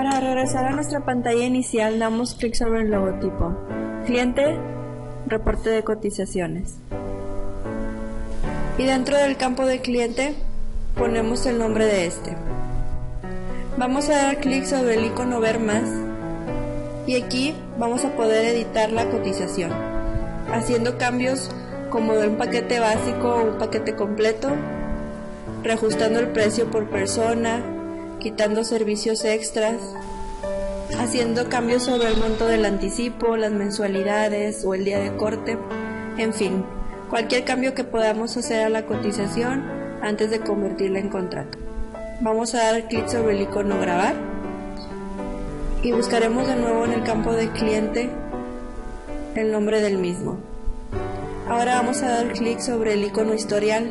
Para regresar a nuestra pantalla inicial, damos clic sobre el logotipo. Cliente, reporte de cotizaciones. Y dentro del campo de cliente, ponemos el nombre de este. Vamos a dar clic sobre el icono Ver más y aquí vamos a poder editar la cotización, haciendo cambios como de un paquete básico o un paquete completo, reajustando el precio por persona, quitando servicios extras, haciendo cambios sobre el monto del anticipo, las mensualidades o el día de corte, en fin, cualquier cambio que podamos hacer a la cotización antes de convertirla en contrato. Vamos a dar clic sobre el icono Grabar y buscaremos de nuevo en el campo de cliente el nombre del mismo. Ahora vamos a dar clic sobre el icono Historial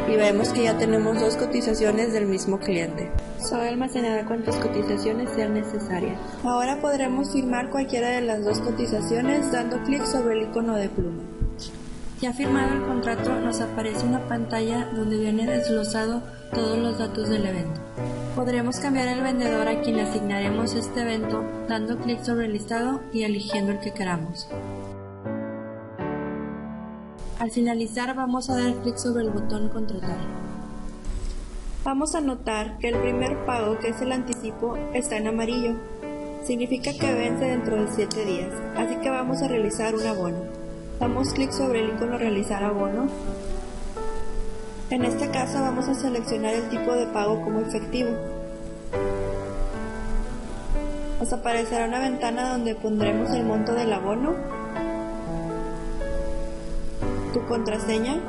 y vemos que ya tenemos dos cotizaciones del mismo cliente. Solo almacenará cuantas cotizaciones sean necesarias. Ahora podremos firmar cualquiera de las dos cotizaciones dando clic sobre el icono de pluma. Ya firmado el contrato, nos aparece una pantalla donde viene desglosado todos los datos del evento. Podremos cambiar el vendedor a quien le asignaremos este evento dando clic sobre el listado y eligiendo el que queramos. Al finalizar vamos a dar clic sobre el botón Contratar. Vamos a notar que el primer pago, que es el anticipo, está en amarillo. Significa que vence dentro de 7 días, así que vamos a realizar un abono. Damos clic sobre el icono Realizar abono. En este caso vamos a seleccionar el tipo de pago como efectivo. Nos aparecerá una ventana donde pondremos el monto del abono, tu contraseña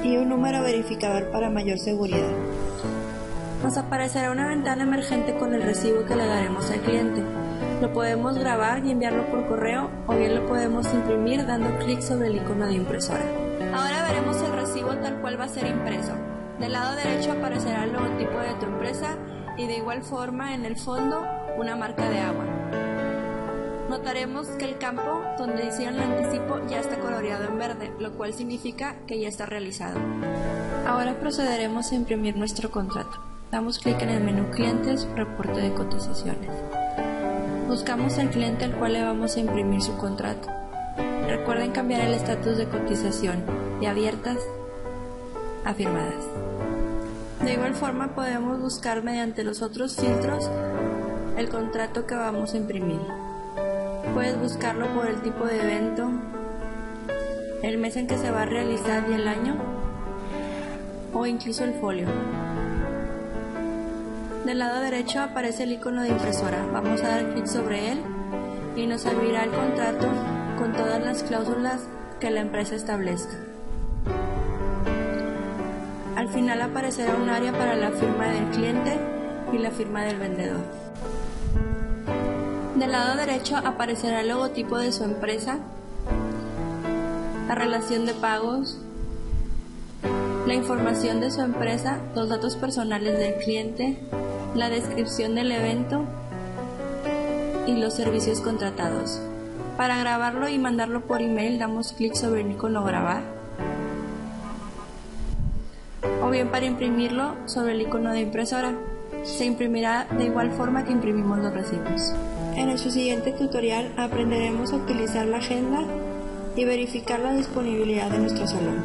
y un número verificador para mayor seguridad. Nos aparecerá una ventana emergente con el recibo que le daremos al cliente. Lo podemos grabar y enviarlo por correo o bien lo podemos imprimir dando clic sobre el icono de impresora. Ahora veremos el recibo tal cual va a ser impreso. Del lado derecho aparecerá el logotipo de tu empresa y de igual forma en el fondo una marca de agua. Notaremos que el campo donde hicieron el anticipo ya está coloreado en verde, lo cual significa que ya está realizado. Ahora procederemos a imprimir nuestro contrato. Damos clic en el menú Clientes, Reporte de cotizaciones. Buscamos el cliente al cual le vamos a imprimir su contrato. Recuerden cambiar el estatus de cotización de abiertas a firmadas. De igual forma podemos buscar mediante los otros filtros el contrato que vamos a imprimir. Puedes buscarlo por el tipo de evento, el mes en que se va a realizar y el año, o incluso el folio. Del lado derecho aparece el icono de impresora. Vamos a dar clic sobre él y nos abrirá el contrato con todas las cláusulas que la empresa establezca. Al final aparecerá un área para la firma del cliente y la firma del vendedor. Del lado derecho aparecerá el logotipo de su empresa, la relación de pagos, la información de su empresa, los datos personales del cliente, la descripción del evento y los servicios contratados. Para grabarlo y mandarlo por email damos clic sobre el icono Grabar o bien para imprimirlo sobre el icono de impresora. Se imprimirá de igual forma que imprimimos los recibos. En nuestro siguiente tutorial aprenderemos a utilizar la agenda y verificar la disponibilidad de nuestro salón.